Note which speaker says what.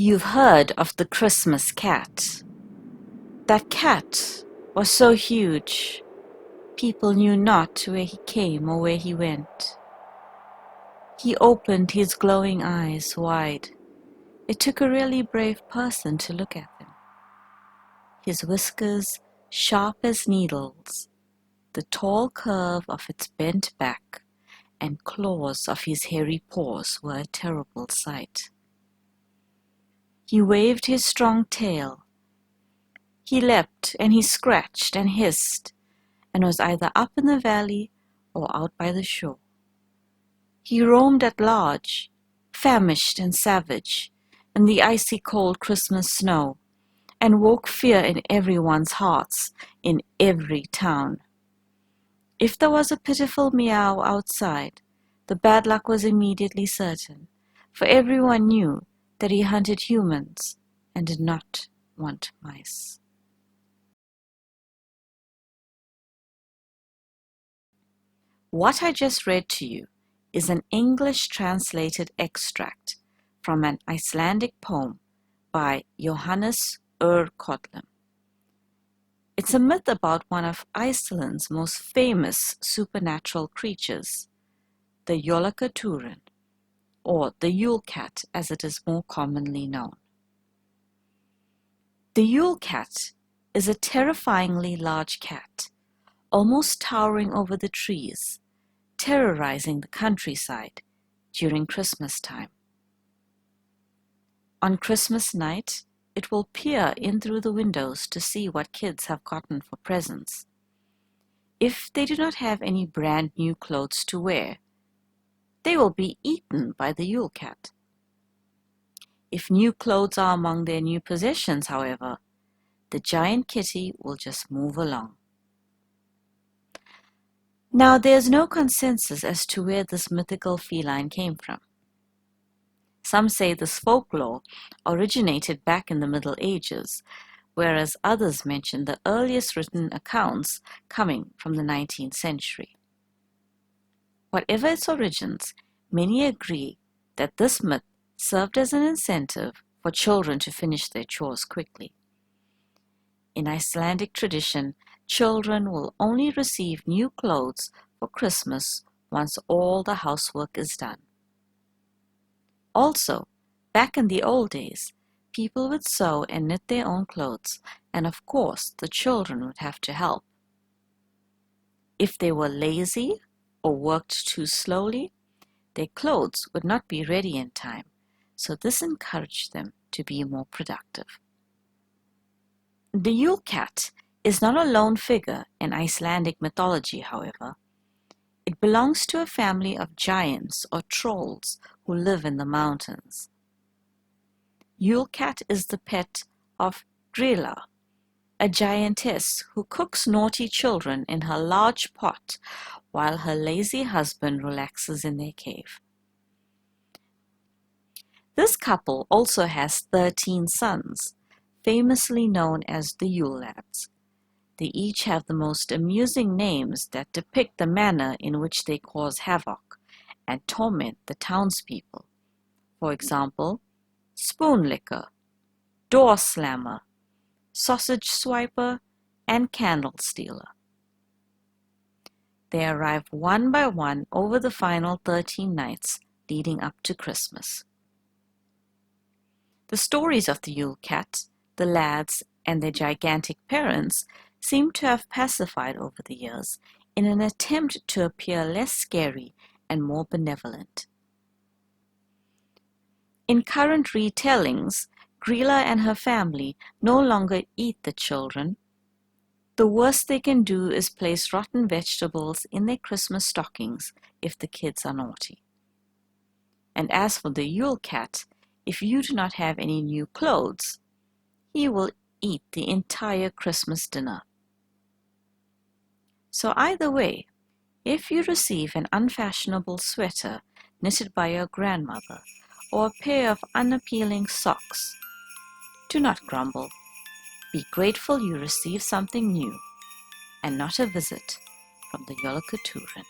Speaker 1: You've heard of the Christmas cat. That cat was so huge, people knew not where he came or where he went. He opened his glowing eyes wide. It took a really brave person to look at them. His whiskers sharp as needles, the tall curve of its bent back, and claws of his hairy paws were a terrible sight. He waved his strong tail. He leapt and he scratched and hissed, and was either up in the valley or out by the shore. He roamed at large, famished and savage, in the icy cold Christmas snow, and woke fear in everyone's hearts, in every town. If there was a pitiful meow outside, the bad luck was immediately certain, for everyone knew that he hunted humans and did not want mice. What I just read to you is an English translated extract from an Icelandic poem by Jóhannes úr Kötlum. It's a myth about one of Iceland's most famous supernatural creatures, the Jólakötturinn, or the Yule Cat as it is more commonly known. The Yule Cat is a terrifyingly large cat, almost towering over the trees, terrorizing the countryside during Christmas time. On Christmas night, it will peer in through the windows to see what kids have gotten for presents. If they do not have any brand new clothes to wear, they will be eaten by the Yule Cat. If new clothes are among their new possessions, however, the giant kitty will just move along. Now, there's no consensus as to where this mythical feline came from. Some say this folklore originated back in the Middle Ages, whereas others mention the earliest written accounts coming from the 19th century. Whatever its origins, many agree that this myth served as an incentive for children to finish their chores quickly. In Icelandic tradition, children will only receive new clothes for Christmas once all the housework is done. Also, back in the old days, people would sew and knit their own clothes, and of course the children would have to help. If they were lazy or worked too slowly, their clothes would not be ready in time, so this encouraged them to be more productive. The Yule Cat is not a lone figure in Icelandic mythology, however. It belongs to a family of giants or trolls who live in the mountains. Yule Cat is the pet of Grilla, a giantess who cooks naughty children in her large pot while her lazy husband relaxes in their cave. This couple also has 13 sons, famously known as the Yule Lads. They each have the most amusing names that depict the manner in which they cause havoc and torment the townspeople. For example, Spoon Licker, Door Slammer, Sausage Swiper, and Candle Stealer. They arrive one by one over the final 13 nights leading up to Christmas. The stories of the Yule Cat, the lads, and their gigantic parents seem to have pacified over the years in an attempt to appear less scary and more benevolent. In current retellings, Grilla and her family no longer eat the children. The worst they can do is place rotten vegetables in their Christmas stockings if the kids are naughty. And as for the Yule Cat, if you do not have any new clothes, he will eat the entire Christmas dinner. So either way, if you receive an unfashionable sweater knitted by your grandmother or a pair of unappealing socks, do not grumble. Be grateful you received something new and not a visit from the Jólakötturinn.